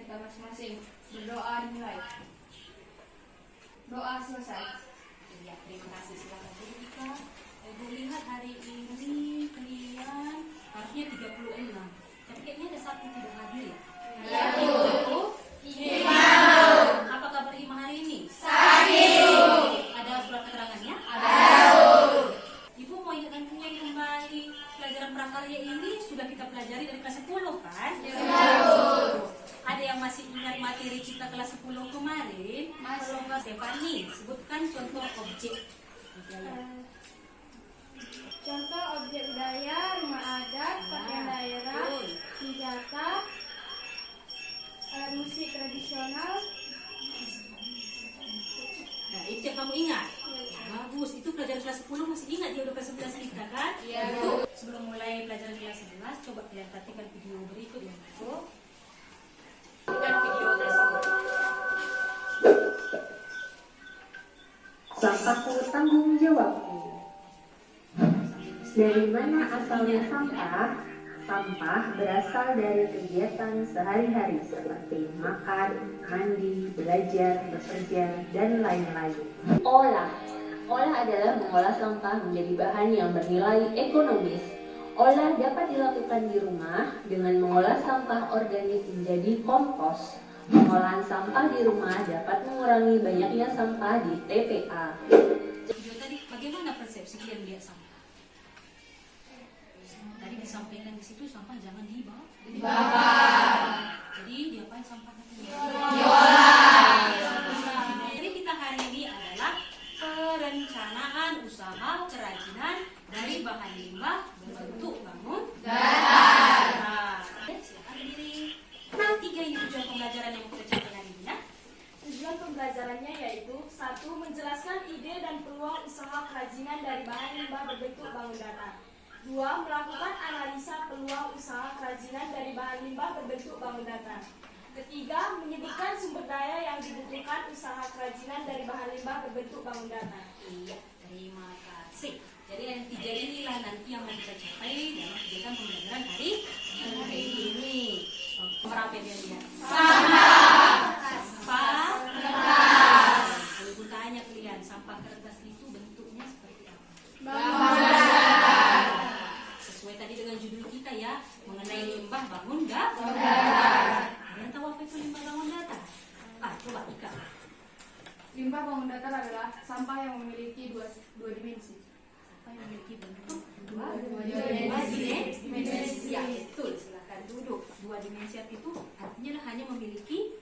kita masing-masing. Berdoa dimulai. Doa selesai. Iya, terima kasih. Silakan Bu Rika. Ibu lihat hari ini kalian harusnya 36. Tapi kayaknya ada satu tidak hadir ya? Iya, Bu. Iya. Apa kabar Ima hari ini? Sakit. Ada surat keterangannya? Ada. Ibu mau ingatkan kembali pelajaran prakarya ini sudah kita pelajari dari kelas 10 kan? Iya. Ada yang masih ingat materi kita kelas 10 kemarin? Kalau Mbak Stefani, sebutkan contoh objek. Contoh objek budaya, rumah adat, pakaian daerah, senjata, alat musik tradisional. Nah, itu yang kamu ingat. Bagus, itu pelajaran kelas 10 masih ingat dia udah kelas 11 kita kan? Iya. Itu sebelum mulai pelajaran kelas 11, coba kalian perhatikan video berikut ya. Dan video tersebut. Sampahku tanggung jawabku. Dari mana asalnya sampah? Sampah berasal dari kegiatan sehari-hari seperti makan, mandi, belajar, bekerja, dan lain-lain. Olah adalah mengolah sampah menjadi bahan yang bernilai ekonomis. Olah dapat dilakukan di rumah dengan mengolah sampah organik menjadi kompos. Pengolahan sampah di rumah dapat mengurangi banyaknya sampah di TPA. Video tadi bagaimana persepsi kalian lihat sampah? Tadi disampaikan di situ sampah jangan dibakar. Jadi diapain sampahnya? Jadi kita hari ini adalah perencanaan usaha kerajinan dari bahan limbah berbentuk bangun datar. Silakan berdiri. Tiga ini tujuan pembelajaran yang kita capai hari ini ya. Tujuan pembelajarannya yaitu 1. Menjelaskan ide dan peluang usaha kerajinan dari bahan limbah berbentuk bangun datar. 2. Melakukan analisa peluang usaha kerajinan dari bahan limbah berbentuk bangun datar. Ketiga, menyebutkan sumber daya yang dibutuhkan usaha kerajinan dari bahan limbah berbentuk bangun datar. Iya, terima kasih. Jadi yang tiga inilah nanti yang mau kita capai dalam kegiatan pembelajaran hari ini. Nomor apa dia lihat? Sampah kertas. Kalau ibu tanya kalian, sampah kertas itu bentuknya seperti apa? Sesuai tadi dengan judul kita ya, mengenai limbah bangun datar. Kalian tahu apa itu limbah bangun datar? Coba Ika. Limbah bangun datar adalah sampah yang memiliki dua dimensi. Sampah yang memiliki bentuk dua dimensi. dimensi. Ya, betul. Silakan duduk. Dua dimensi itu artinya hanya memiliki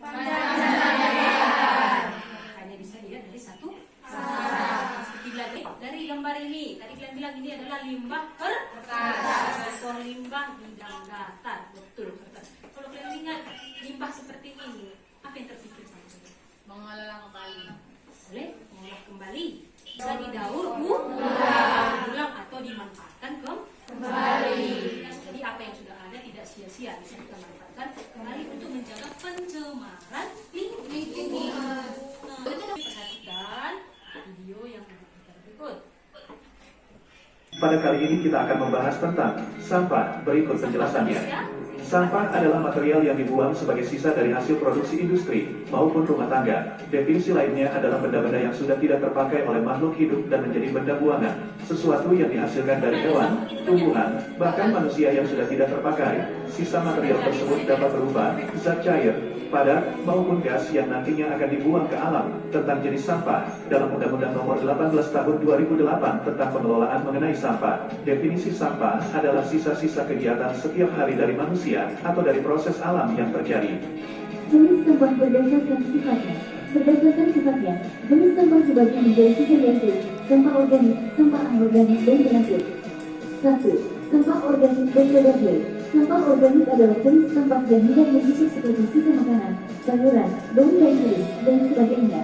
hanya bisa dilihat dari satu arah. Seperti belajar dari gambar ini. Tadi kalian bilang ini adalah limbah kertas. Contoh limbah bidang datar. Betul. Kertas. Kalau kalian lihat limbah seperti ini, apa yang terpikir sama kalian? Mengolah kembali. Boleh mengolah kembali. Bisa didaur ulang atau dimanfaatkan kembali. Jadi apa yang sudah ada tidak sia-sia, bisa kita manfaatkan kembali untuk menjaga pencemaran lingkungan. Nah, kita perhatikan video yang kita berikut. Pada kali ini kita akan membahas tentang sampah. Berikut penjelasannya. Sampah adalah material yang dibuang sebagai sisa dari hasil produksi industri maupun rumah tangga. Definisi lainnya adalah benda-benda yang sudah tidak terpakai oleh makhluk hidup dan menjadi benda buangan. Sesuatu yang dihasilkan dari hewan, tumbuhan, bahkan manusia yang sudah tidak terpakai. Sisa material tersebut dapat berupa zat cair, padat, maupun gas yang nantinya akan dibuang ke alam. Tentang jenis sampah, dalam Undang-Undang Nomor 18 Tahun 2008 tentang pengelolaan mengenai sampah, definisi sampah adalah sisa-sisa kegiatan setiap hari dari manusia atau dari proses alam yang terjadi. Jenis sampah berdasarkan sifatnya. Jenis sampah dibagi menjadi 3 yaitu sampah organik, sampah anorganik, dan berakhir. 1. Sampah organik berdasarkan. Sampah organik adalah jenis sampah yang tidak membusuk seperti sisa makanan, sayuran, daun dan kulit, dan sebagainya.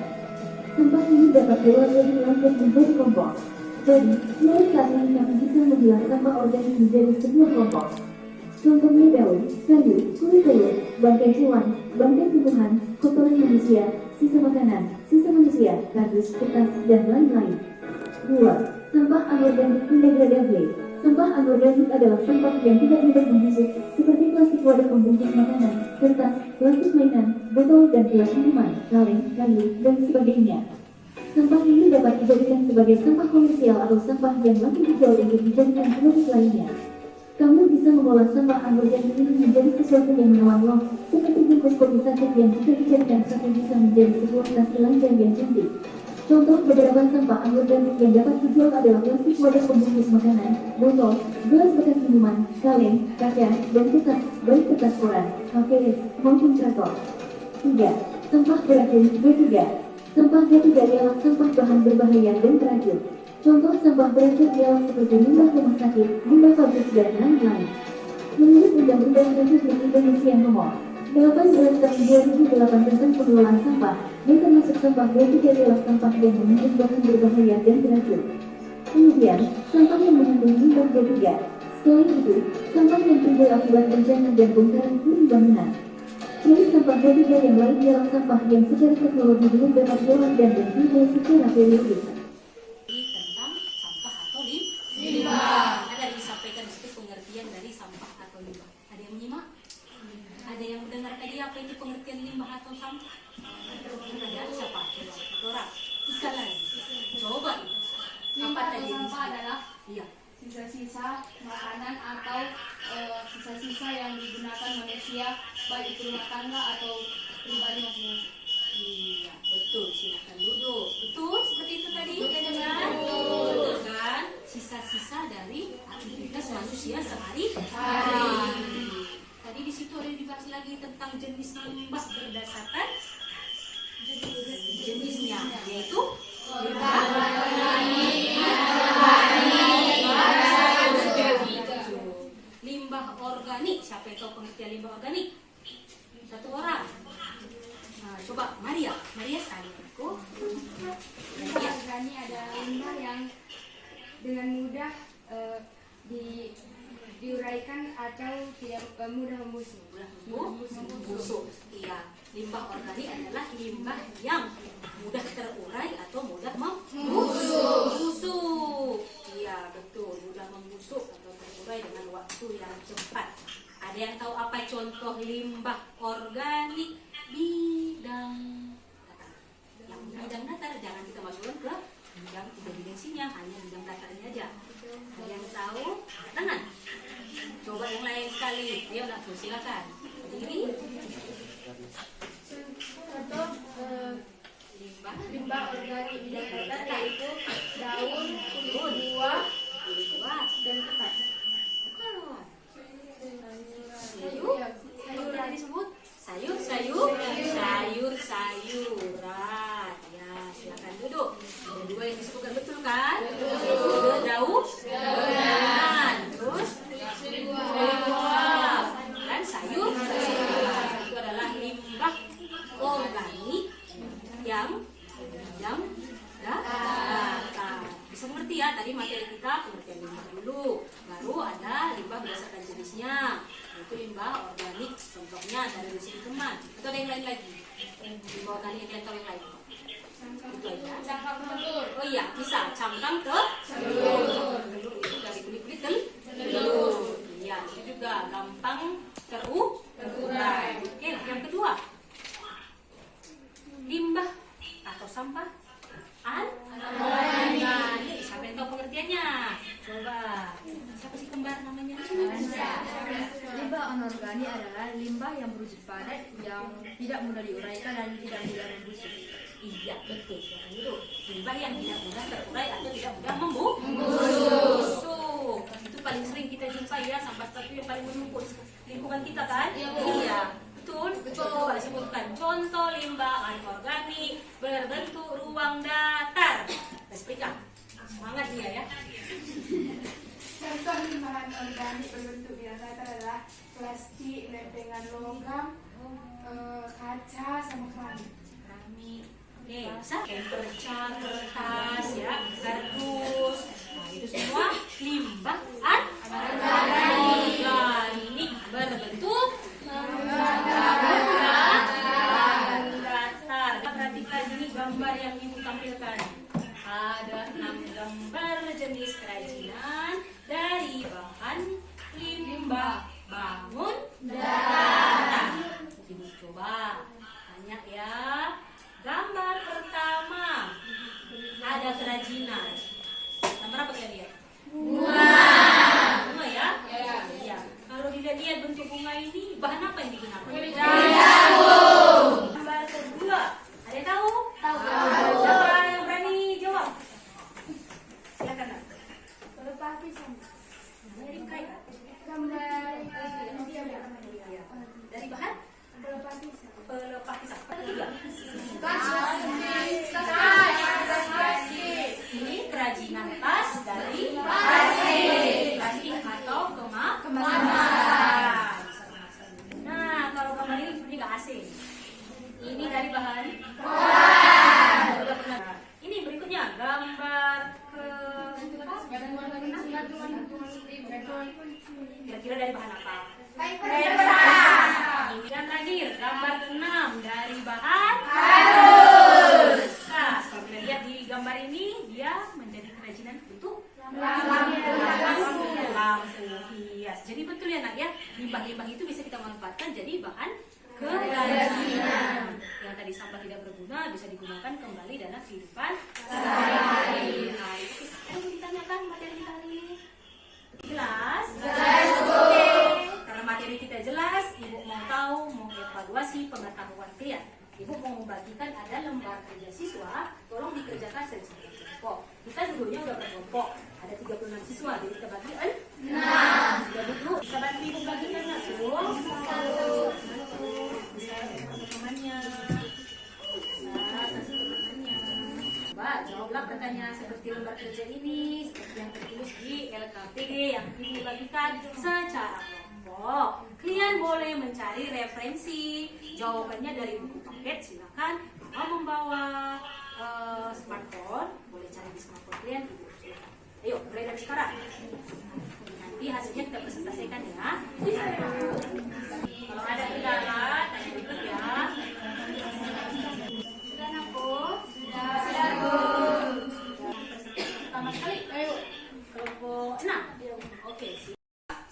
Sampah ini dapat diolah untuk menjadi kompos. Jadi, mulai saat ini kami bisa membuat sampah organik menjadi sebuah kompos. Contohnya daun, kayu, kulit sayur, bangkai hewan, bangkai tumbuhan, kotoran manusia, sisa makanan, sisa manusia, kardus, kertas, dan lain-lain. 2. Sampah anorganik berdegradasi. Sampah anorganik adalah sampah yang tidak mudah membusuk, seperti plastik wadah pembungkus makanan, kertas, plastik mainan, botol dan gelas minuman, kaleng, kayu, dan sebagainya. Sampah ini dapat dijadikan sebagai sampah komersial atau sampah yang laku dijual untuk dijadikan produk lainnya. Kamu bisa mengolah sampah anorganik ini menjadi sesuatu yang menawan loh, seperti bungkus kopi sakit yang jika dijadikan satu bisa menjadi sebuah tas telanjang yang cantik. Contoh beberapa sampah anorganik yang dapat dijual adalah plastik wadah pembungkus makanan, botol, gelas bekas minuman, kaleng, kaca, dan kertas, baik kertas koran, HVS, maupun karton. 3. Sampah beracun B3. Sampah B3 ialah sampah bahan berbahaya dan beracun. Contoh sampah beracun ialah seperti limbah rumah sakit, limbah pabrik, dan lain-lain. Menurut Undang-Undang Republik Indonesia Nomor 18 Tahun 2008 tentang pengelolaan sampah, yang termasuk sampah B3 adalah sampah yang mengandung bahan berbahaya dan beracun. Kemudian, sampah yang mengandung limbah B3. Selain itu, sampah yang timbul akibat bencana dan bongkaran puing bangunan. Jenis sampah B3 yang lain ialah sampah yang secara teknologi belum dapat diolah dan dijual secara periodis. Tentang sampah atau limbah. Ada disampaikan di situ pengertian dari sampah atau limbah. Ada yang menyimak? Ada yang mendengar tadi apa itu pengertian limbah atau sampah? Ada siapa? Orang. Tiga lagi. Coba. Apa tadi? Sampah adalah Iya. sisa-sisa makanan atau sisa-sisa yang digunakan manusia, baik itu rumah tangga atau pribadi masing-masing. Iya, betul. Silakan duduk. Betul seperti itu tadi kan? Betul kan? Sisa-sisa dari aktivitas manusia sehari-hari. Tadi di situ ada dibahas lagi tentang jenis limbah berdasarkan jenisnya, yaitu limbah organik. Siapa yang tahu pengertian limbah organik? Satu orang. Nah, coba Maria sekali aku. Limbah organik adalah limbah yang dengan mudah diuraikan atau tidak mudah membusuk. Membusuk. Iya, limbah organik adalah limbah yang mudah terurai atau mudah membusuk. Iya, betul, mudah membusuk atau terurai dengan waktu yang cepat. Ada yang tahu apa contoh limbah organik bidang datar? Yang bidang datar jangan kita masukkan ke bidang dimensinya, hanya bidang datarnya aja. Ada yang tahu? Tangan. Coba yang lain sekali. Ayo nak, silakan. Berdiri. Contoh limbah organik bidang datar yaitu daun, kulit buah, dan kertas. Bukan. Sayur yang disebut sayur-sayuran. Ya, silakan duduk. Ada dua yang disebutkan, betul kan? Daun, terus buah dan sayur. Itu adalah limbah organik yang datar. Bisa mengerti ya, tadi materi kita pengertian limbah dulu, baru ada limbah berdasarkan jenisnya, yaitu limbah organik. Contohnya dari sini teman. Atau ada yang lain lagi? Limbah organik yang tahu yang lain? Itu aja. Cangkang telur. Oh iya, bisa cangkang telur. Itu dari kulit-kulit telur. Iya, itu juga gampang terurai. Oke, yang kedua, limbah atau sampah anorganik. Siapa yang tahu pengertiannya? Coba. Siapa sih kembar namanya? Limbah anorganik adalah limbah yang berwujud padat, yang tidak mudah diuraikan dan tidak mudah membusuk. Iya, betul. Sekarang dulu. Limbah yang tidak mudah terurai atau tidak mudah membusuk. Itu paling sering kita jumpai ya, sampah satu yang paling menumpuk lingkungan kita kan? Iya. Betul? Coba sebutkan contoh limbah anorganik berbentuk ruang datar. Explica. Semangat dia ya. Contoh limbah organik berbentuk biang datar adalah plastik, lempengan logam, kaca, sama keramik. Oke, bisa pecah, kertas ya, kardus. Nah, itu semua limbah anorganik berbentuk datar. Perhatikan ini gambar yang ibu tampilkan. Ada 6 gambar jenis kerajinan dari bahan limbah bangun lihat bentuk bunga ini, bahan apa yang digunakan? Gambar kedua, ada yang tahu? Tahu. Siapa yang berani jawab? Silakan. Nak. Pelepah pisang. Dari kain. Gambar Dari bahan? pelepah pisang. Pelepah pisang. Ketiga. Ini kerajinan tas dari plastik atau kemasan. Nah, kalau gambar ini sebenarnya nggak asing. Ini dari bahan. Ini berikutnya gambar kira-kira dari bahan apa? Ini yang terakhir, gambar ke-6 dari bahan halus. Nah, kalau kita lihat di gambar ini, dia menjadi kerajinan bentuk lampu hias. Jadi betul ya nak ya, limbah-limbah itu bisa kita manfaatkan jadi bahan kerajinan. Yang tadi sampah tidak berguna bisa digunakan kembali dalam kehidupan sehari-hari. Nah, itu kita ditanyakan materi kita hari ini. Jelas? Oke. Karena materi kita jelas, Ibu mau tahu, mau evaluasi pengetahuan kalian. Ibu mau membagikan ada lembar kerja siswa, tolong dikerjakan secara kelompok. Kita dulunya udah berkelompok, ada 36 siswa, jadi kita bagi 6. Sudah dulu, bisa bantu Ibu bagikan nggak? Bisa teman-temannya. Coba jawablah pertanyaan seperti lembar kerja ini, seperti yang tertulis di LKPD yang Ibu bagikan secara kelompok. Kalian boleh mencari referensi jawabannya dari buku paket, silakan. Kalau membawa smartphone, boleh cari di smartphone kalian. Ayo, mulai dari sekarang. Nanti hasilnya kita presentasikan ya. Kalau ada kendala, tanya dulu ya. Sudah Napo? Sudah Bu. Pertama sekali, ayo kelompok 6. Oke.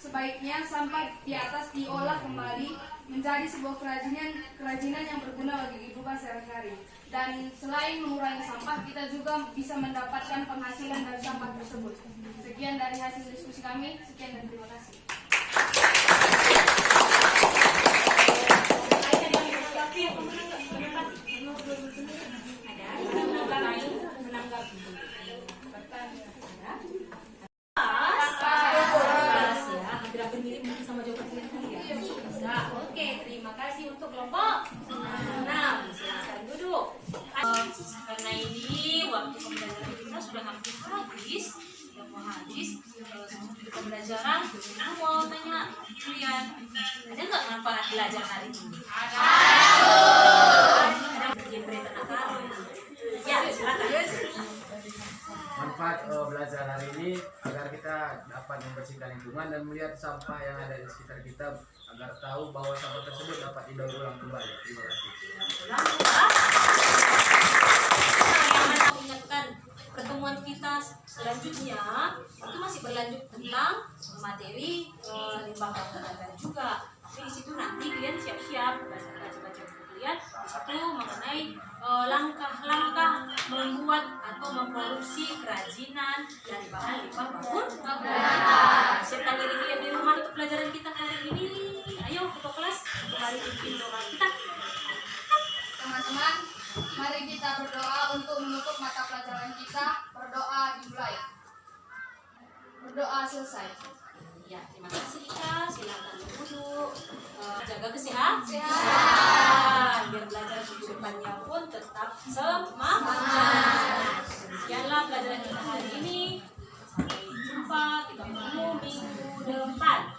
Sebaiknya sampah di atas diolah kembali menjadi sebuah kerajinan yang berguna bagi kehidupan sehari-hari. Dan selain mengurangi sampah, kita juga bisa mendapatkan penghasilan dari sampah tersebut. Sekian dari hasil diskusi kami. Sekian dan terima kasih. Oke, terima kasih untuk kelompok 6. Silakan duduk. Karena ini waktu pembelajaran kita sudah hampir habis, sudah mau habis. Sebelum pembelajaran, aku mau tanya kalian, ada nggak manfaat belajar hari ini? Ada. Ada bikin berita nakal? Ya, silakan. Manfaat belajar hari ini agar kita dapat membersihkan lingkungan dan melihat sampah yang ada di sekitar kita agar tahu bahwa sampah tersebut dapat didaur ulang kembali. Terima kasih. Yang mau ingatkan pertemuan kita selanjutnya itu masih berlanjut tentang materi limbah bangunan juga. Tapi di situ nanti kalian siap-siap baca-baca buku kalian di situ mengenai langkah-langkah membuat atau memproduksi kerajinan dari bahan limbah bangunan. Siapkan diri kalian di rumah untuk pelajaran kita hari ini. Ayo ketua kelas kembali pimpin doa kita. Teman-teman, mari kita berdoa untuk menutup mata pelajaran kita. Berdoa dimulai. Berdoa selesai. Ya, terima kasih Ika. Silakan duduk. Jaga kesehatan. Biar belajar kehidupannya pun tetap semangat. Demikianlah pelajaran kita hari ini. Sampai jumpa. Kita ketemu minggu depan.